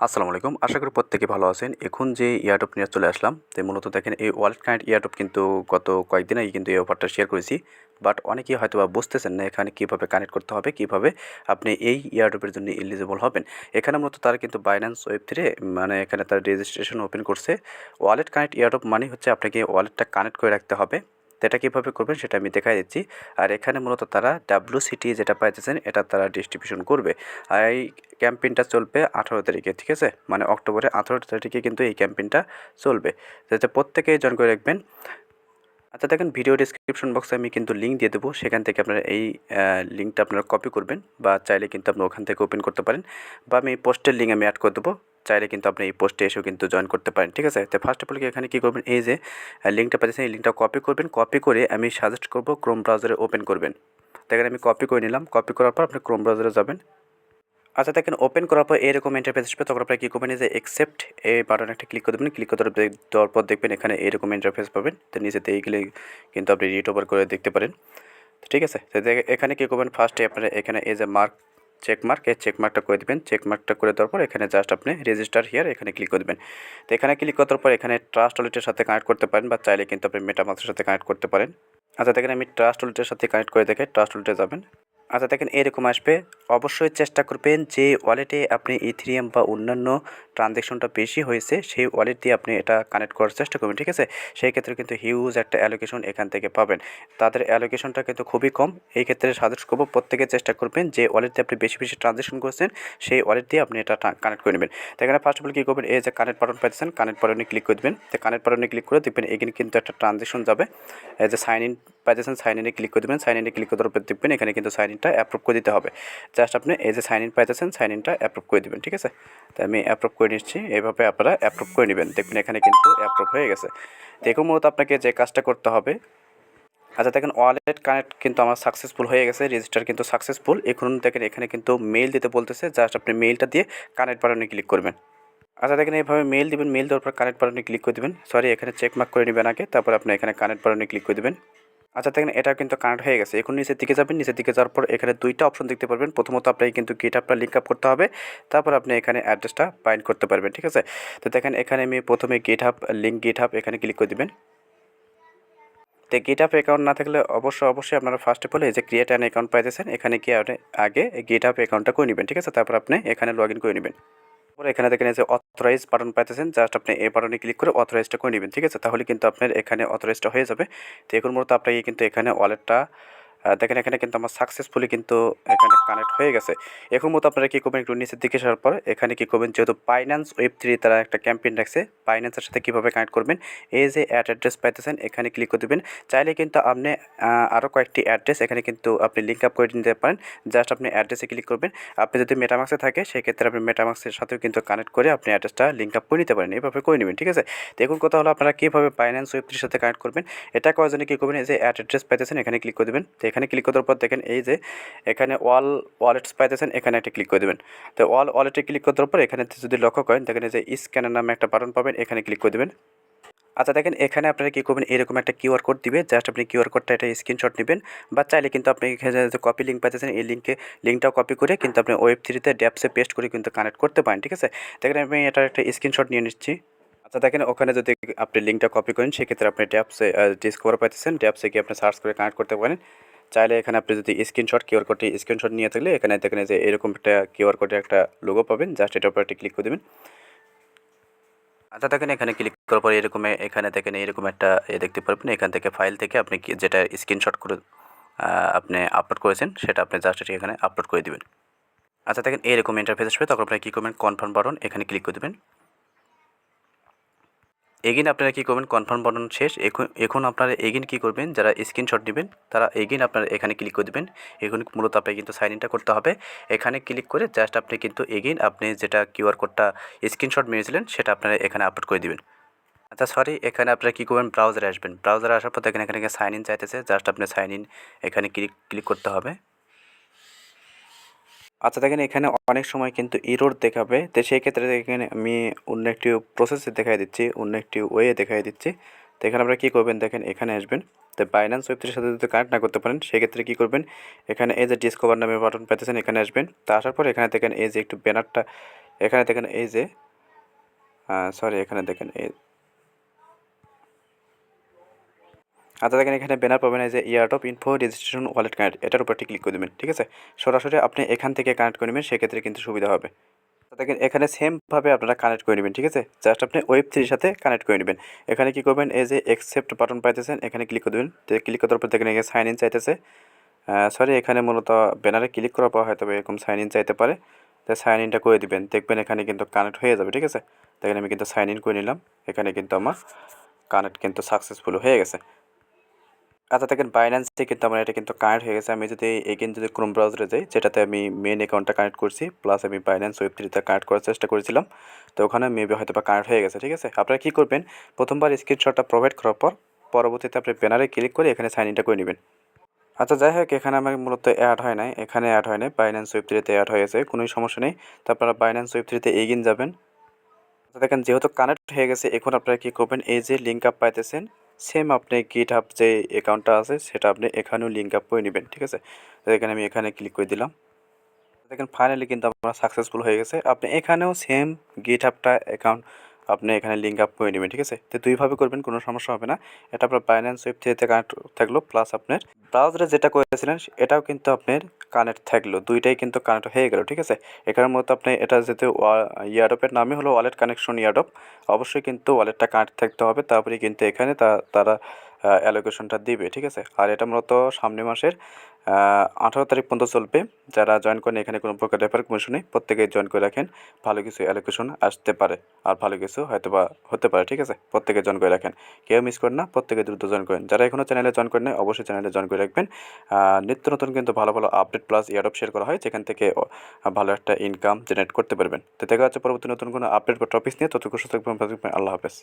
আসসালামু আলাইকুম। আশা করি প্রত্যেকে ভালো আছেন। এখন যে এয়ারড্রপ নিয়ে চলে আসলাম, মূলত দেখেন এই ওয়ালেট কানেক্ট এয়ারড্রপ কিন্তু গত কয়েকদিন আগে কিন্তু এই অফারটা শেয়ার করেছি। বাট অনেকেই হয়তোবা বুঝতেছেন না এখানে কীভাবে কানেক্ট করতে হবে, কীভাবে আপনি এই এয়ারড্রপের জন্য এলিজিবল হবেন। এখানে মূলত তারা কিন্তু বাইন্যান্স ওয়েব3 মানে এখানে তারা রেজিস্ট্রেশন ওপেন করছে। ওয়ালেট কানেক্ট এয়ারড্রপ মানে হচ্ছে আপনাকে ওয়ালেটটা কানেক্ট করে রাখতে হবে। তো এটা কীভাবে করবেন সেটা আমি দেখাই দিচ্ছি। আর এখানে মূলত তারা WCT যেটা পাইতেছেন এটা তারা ডিস্ট্রিবিউশন করবে। আর এই ক্যাম্পেইনটা চলবে 18 তারিখে, ঠিক আছে? মানে অক্টোবরের 18 তারিখে কিন্তু এই ক্যাম্পেইনটা চলবে। যাতে প্রত্যেকেই জয়েন করে রাখবেন। আচ্ছা দেখেন, ভিডিও ডেসক্রিপশন বক্সে আমি কিন্তু লিঙ্ক দিয়ে দেবো, সেখান থেকে আপনারা এই লিঙ্কটা আপনারা কপি করবেন বা চাইলে কিন্তু আপনি ওখান থেকে ওপেন করতে পারেন, বা আমি এই পোস্টের লিঙ্ক আমি অ্যাড করে দেবো, চাইলে কিন্তু আপনি এই পোস্টে এসেও কিন্তু জয়েন করতে পারেন, ঠিক আছে? তো ফার্স্ট অফ অল এখানে কী করবেন, এই যে লিঙ্কটা পাচ্ছেন এই লিঙ্কটা কপি করবেন, কপি করে আমি সাজেস্ট করবো ক্রোম ব্রাউজারে ওপেন করবেন। দেখেন আমি কপি করে নিলাম, কপি করার পর আপনি ক্রোম ব্রাউজারে যাবেন। আচ্ছা দেখেন, ওপেন করার পর এরকম ইন্টারফেস আসবে, তখন আপনারা কী করবেন, এই যে অ্যাকসেপ্ট এই বাটনে একটা ক্লিক করে দেবেন। ক্লিক করে দেওয়ার পর দেখবেন এখানে এরকম ইন্টারফেস পাবেন। তো নিচেতে এইগুলি কিন্তু আপনি রিড ওভার করে দেখতে পারেন, ঠিক আছে? তো এখানে কী করবেন, ফার্স্টে আপনারা এখানে এই যে চেকমার্ক, এই চেকমার্কটা করে দেবেন। চেকমার্কটা করে দেওয়ার পর এখানে জাস্ট আপনি রেজিস্টার হিয়ার এখানে ক্লিক করে দেবেন। তো এখানে ক্লিক করার পর এখানে ট্রাস্ট ওয়ালেটের সাথে কানেক্ট করতে পারেন, বা চাইলে কিন্তু আপনি মেটামাস্কের সাথে কানেক্ট করতে পারেন। আচ্ছা দেখেন, আমি ট্রাস্ট ওয়ালেটের সাথে কানেক্ট করে দেখাই। ট্রাস্ট ওয়ালেটে যাবেন। আচ্ছা দেখেন, এরকম আসবে। অবশ্যই চেষ্টা করবেন যে ওয়ালেটে আপনি ইথেরিয়াম বা অন্যান্য ট্রানজ্যাকশনটা বেশি হয়েছে সেই ওয়ালেট দিয়ে আপনি এটা কানেক্ট করার চেষ্টা করবেন, ঠিক আছে? সেই ক্ষেত্রে কিন্তু হিউজ একটা অ্যালোকেশন এখান থেকে পাবেন। তাদের অ্যালোকেশনটা কিন্তু খুবই কম। এই ক্ষেত্রে সাজেস্ট করবো প্রত্যেকে চেষ্টা করবেন যে ওয়ালেট দিয়ে আপনি বেশি বেশি ট্রানজ্যাকশন করছেন সেই ওয়ালেট দিয়ে আপনি এটা কানেক্ট করে নেবেন। তো এখানে ফার্স্ট অফ অল কী করবেন, এই যে কানেক্ট বাটন পাচ্ছেন, কানেক্ট বাটনে ক্লিক করে দেবেন। তো কানেক্ট বাটনে ক্লিক করে দেখবেন এখানে কিন্তু একটা ট্রানজ্যাকশন যাবে। এই যে সাইন ইন পাইতেছেন, সাইন ইনে ক্লিক করে দেবেন। সাইন ইনে ক্লিক করার পর দেখবেন এখানে কিন্তু সাইন ইনটা অ্যাপ্রুভ করে দিতে হবে। জাস্ট আপনি এই যে সাইন ইন পাইতেছেন, সাইন ইনটা অ্যাপ্রুভ করে দেবেন, ঠিক আছে? তো আমি অ্যাপ্রুভ করে নিচ্ছি। এইভাবে আপনারা অ্যাপ্রুভ করে নেবেন। দেখবেন এখানে কিন্তু অ্যাপ্রুভ হয়ে গেছে। দেখুন মূলত আপনাকে যে কাজটা করতে হবে, আচ্ছা দেখেন ওয়ালেট কানেক্ট কিন্তু আমার সাকসেসফুল হয়ে গেছে, রেজিস্টার কিন্তু সাকসেসফুল। এখন দেখেন এখানে কিন্তু মেইল দিতে বলতেছে, জাস্ট আপনি মেইলটা দিয়ে কানেক্ট বাটনে ক্লিক করবেন। আচ্ছা দেখেন, এইভাবে মেইল দিবেন, মেইল দেওয়ার পর কানেক্ট বাটনে ক্লিক করে দেবেন। সরি, এখানে চেক মার্ক করে নেবেন আগে, তারপর আপনি এখানে কানেক্ট বাটনে ক্লিক করে দেবেন। আচ্ছা দেখেন, এটা কিন্তু কানেক্ট হয়ে গেছে। এখন নিচের দিকে যাবেন, নিচের দিকে যাওয়ার পর এখানে 2টা অপশন দেখতে পারবেন। প্রথমত আপনাকে কিন্তু GitHub-টা লিঙ্ক আপ করতে হবে, তারপর আপনি এখানে অ্যাড্রেসটা বাইন্ড করতে পারবেন, ঠিক আছে? তো দেখেন এখানে আমি প্রথমে GitHub এখানে ক্লিক করে দিবেন। তো GitHub অ্যাকাউন্ট না থাকলে অবশ্যই আপনারা ফার্স্ট অফ অল এই যে ক্রিয়েট অ্যান অ্যাকাউন্ট পাইতেছেন, এখানে গিয়ে আপনি আগে GitHub অ্যাকাউন্টটা করে নেবেন, ঠিক আছে? তারপর আপনি এখানে লগ ইন করে নেবেন। তারপরে এখানে দেখেন এই যে অথরাইজ বাটন পাইতেছেন, জাস্ট আপনি এই বাটনে ক্লিক করে অথরাইজটা করে নেবেন, ঠিক আছে? তাহলে কিন্তু আপনার এখানে অথরাইজটা হয়ে যাবে। তো এখন মূলত আপনাকে কিন্তু এখানে ওয়ালেটটা দেখেন এখানে কিন্তু আমার সাকসেসফুলি কিন্তু এখানে কানেক্ট হয়ে গেছে। এখন মতো আপনারা কী করবেন, একটু নিচের দিকে আসার পর এখানে কী করবেন, যেহেতু বাইন্যান্স ওয়েব3 তারা একটা ক্যাম্পেইন রাখছে, বাইন্যান্সের সাথে কীভাবে কানেক্ট করবেন, এই যে অ্যাড অ্যাড্রেস পাইতেছেন এখানে ক্লিক করে দেবেন। চাইলে কিন্তু আপনি আরও কয়েকটি অ্যাড্রেস এখানে কিন্তু আপনি লিঙ্ক আপ করে নিতে পারেন। জাস্ট আপনি অ্যাড্রেসে ক্লিক করবেন। আপনি যদি মেটামাক্সে থাকে সেক্ষেত্রে আপনি মেটামাক্সের সাথেও কিন্তু কানেক্ট করে আপনি অ্যাড্রেসটা লিঙ্ক আপ করে নিতে পারেন। এভাবে করে নেবেন, ঠিক আছে? দেখুন কথা হলো আপনারা কীভাবে বাইন্যান্স ওয়েব3 সাথে কানেক্ট করবেন। এটা করার জন্য কী করবেন, এই যে অ্যাড অ্যাড্রেস পাইতেছেন এখানে ক্লিক করে দেবেন। তো এখানে ক্লিক করার পর দেখেন এই যে এখানে ওয়ালেটস পাইতেছেন, এখানে একটা ক্লিক করে দেবেন। তো ওয়ালেটে ক্লিক করার পর এখানে যদি লক্ষ্য করেন দেখেন এই যে স্ক্যানার নামে একটা বাটন পাবেন, এখানে ক্লিক করে দেবেন। আচ্ছা দেখেন, এখানে আপনারা কী করবেন, এরকম একটা কিউআর কোড দিবে, জাস্ট আপনি কিউআর কোডটা এটা স্ক্রিনশট নেবেন, বা চাইলে কিন্তু আপনি এখানে যে কপি লিঙ্ক পাইতেছেন এই লিঙ্কটাও কপি করে কিন্তু আপনি ওয়েব3-তে ড্যাপসে পেস্ট করে কিন্তু কানেক্ট করতে পারেন, ঠিক আছে? দেখেন আমি এটার একটা স্ক্রিনশট নিয়ে নিচ্ছি। আচ্ছা দেখেন, ওখানে যদি আপনি লিঙ্কটা কপি করেন সেক্ষেত্রে আপনি ড্যাপসে ডিসকভার পাইতেছেন, ড্যাপসে গিয়ে আপনি সার্চ করে কানেক্ট করতে পারেন। চাইলে এখানে আপনি যদি কিউআর কোডটি স্ক্রিনশট নিয়ে থাকলে এখানে দেখেন যে এরকম একটা কিউআর কোডের একটা লোগো পাবেন, জাস্ট এটার উপর ক্লিক করে দেবেন। আচ্ছা দেখেন, এখানে ক্লিক করার পর এরকম এখানে দেখেন এরকম একটা দেখতে পারবেন। এখান থেকে ফাইল থেকে আপনি যেটা স্ক্রিনশট করে আপনি আপলোড করেছেন সেটা আপনি জাস্ট এখানে আপলোড করে দেবেন। আচ্ছা দেখেন, এরকম ইন্টারফেস আসবে, তখন আপনি কী করবেন, কনফার্ম বাটন এখানে ক্লিক করে দেবেন। এগেইন আপনারা কী করবেন, কনফার্ম বাটন শেষ। এখন আপনারা এগেইন কী করবেন, যারা স্ক্রিনশট নেবেন তারা এগেইন আপনারা এখানে ক্লিক করে দেবেন। এখন মূলত আপনাকে কিন্তু সাইন ইনটা করতে হবে। এখানে ক্লিক করে জাস্ট আপনি কিন্তু এগেইন আপনি যেটা কিউআর কোডটা স্ক্রিনশট মেরেছিলেন সেটা আপনারা এখানে আপলোড করে দেবেন। আচ্ছা সরি, এখানে আপনারা কী করবেন, ব্রাউজারে আসবেন। ব্রাউজারে আসার পর দেখেন এখানে সাইন ইন চাইতেছে, জাস্ট আপনি সাইন ইন এখানে ক্লিক করতে হবে। আচ্ছা দেখেন, এখানে অনেক সময় কিন্তু এরর দেখাবে। তো সেই ক্ষেত্রে এখানে আমি অন্য একটি প্রসেসে দেখাই দিচ্ছি, অন্য একটি ওয়ে দেখাই দিচ্ছি। তো এখানে আপনারা কী করবেন, দেখেন এখানে আসবেন। তো বাইন্যান্স ওয়েব3 সাথে যদি কানেক্ট না করতে পারেন সেক্ষেত্রে কী করবেন, এখানে এই যে ডিসকভার নামে বাটন পেতেছেন এখানে আসবেন। তা আসার পর এখানে দেখেন এই যে একটু ব্যানারটা এখানে দেখেন এই যে সরি এখানে দেখেন এই আচ্ছা দেখেন এখানে ব্যানার পাবেন এই যে airdrop info registration wallet connect, এটার উপর ক্লিক করে দেবেন। ঠিক আছে, সরাসরি আপনি এখান থেকে কানেক্ট করে নেবেন, সেক্ষেত্রে কিন্তু সুবিধা হবে। তো দেখেন এখানে সেমভাবে আপনারা কানেক্ট করে নেবেন। ঠিক আছে, জাস্ট আপনি ওয়েব3 এর সাথে কানেক্ট করে নেবেন। এখানে কী করবেন, এই যে অ্যাকসেপ্ট বাটন পাইতেছেন, এখানে ক্লিক করে দেবেন। তো ক্লিক করার পর দেখেন এখানে সাইন ইন চাইতেছে। সরি এখানে মূলত ব্যানারে ক্লিক করার পর হয়তো এরকম সাইন ইন চাইতে পারে, তো সাইন ইনটা করে দিবেন, দেখবেন এখানে কিন্তু কানেক্ট হয়ে যাবে। ঠিক আছে, দেখেন আমি কিন্তু সাইন ইন করে নিলাম, এখানে কিন্তু আমার কানেক্ট কিন্তু সাকসেসফুল হয়ে গেছে। আচ্ছা দেখেন বাইন্যান্সে কিন্তু আমার এটা কিন্তু কানেক্ট হয়ে গেছে। আমি যদি এগেন যদি ক্রোম ব্রাউজারে যাই, যেটাতে আমি মেন অ্যাকাউন্টটা কানেক্ট করছি, প্লাস আমি বাইন্যান্স ওয়েব3তে কানেক্ট করার চেষ্টা করেছিলাম, তো ওখানে মেবি হয়তো বা কানেক্ট হয়ে গেছে। ঠিক আছে, আপনারা কী করবেন, প্রথমবার স্ক্রিনশটটা প্রোভাইড করার পর পরবর্তীতে আপনি ব্যানারে ক্লিক করে এখানে সাইন ইনটা করে নেবেন। আচ্ছা যাই হোক, এখানে আমার মূলত অ্যাড হয় নাই, এখানে অ্যাড হয় নাই, বাইন্যান্স ওয়েব3তে অ্যাড হয়েছে, কোনো সমস্যা নেই। তো আপনারা বাইন্যান্স ওয়েব3তে এগিয়ে যাবেন। তো দেখেন যেহেতু কানেক্ট হয়ে গেছে, এখন আপনারা কী করবেন, এই যে লিঙ্ক আপ পাইতেছেন, সেম আপনি গিটহাব যে অ্যাকাউন্টটা আছে সেটা আপনি এখানেও লিঙ্ক আপ করে নেবেন। ঠিক আছে, তো এখানে আমি এখানে ক্লিক করে দিলাম। দেখেন ফাইনালি কিন্তু আমরা সাকসেসফুল হয়ে গেছে। আপনি এখানেও সেম গিটহাবটা অ্যাকাউন্ট আপনি এখানে লিঙ্ক আপ করে নেবেন। ঠিক আছে, তো দুইভাবে করবেন, কোনো সমস্যা হবে না। এটা আপনার বাইন্যান্স ওয়েব3তে কানেক্ট থাকলো, প্লাস আপনার ব্রাউজারে যেটা করেছিলেন এটাও কিন্তু আপনার কানেক্ট থাকলো, দুইটাই কিন্তু কানেক্ট হয়ে গেল। ঠিক আছে, এখানের মতো আপনি এটা যেহেতু ইয়ারডপের নামই হলো ওয়ালেট কানেকশন ইয়ারডপ, অবশ্যই কিন্তু ওয়ালেটটা কানেক্ট থাকতে হবে, তারপরে কিন্তু এখানে তারা অ্যালোকেশনটা দিবে। ঠিক আছে, আর এটা মূলত সামনের মাসের 18 তারিখ পর্যন্ত চলবে। যারা জয়েন করেন এখানে কোনো প্রকার রেফার কমিশন নেই, প্রত্যেকেই জয়েন করে রাখেন, ভালো কিছু অ্যালোকেশন আসতে পারে, আর ভালো কিছু হয়তো বা হতে পারে। ঠিক আছে, প্রত্যেকে জয়েন করে রাখেন, কেউ মিস করেন না, প্রত্যেকে দ্রুত জয়েন করেন। যারা এখনও চ্যানেলে জয়েন করেন নাই অবশ্যই চ্যানেলে জয়েন করে রাখবেন। নিত্য নতুন কিন্তু ভালো ভালো আপডেট প্লাস ইয়ারডপ শেয়ার করা হয়, যেখান থেকে ভালো একটা ইনকাম জেনারেট করতে পারবেন। তো দেখা হচ্ছে পরবর্তী নতুন কোনো আপডেট বা টপিক নিয়ে, ততক্ষণ সুস্থ থাকবেন, আল্লাহ হাফেজ।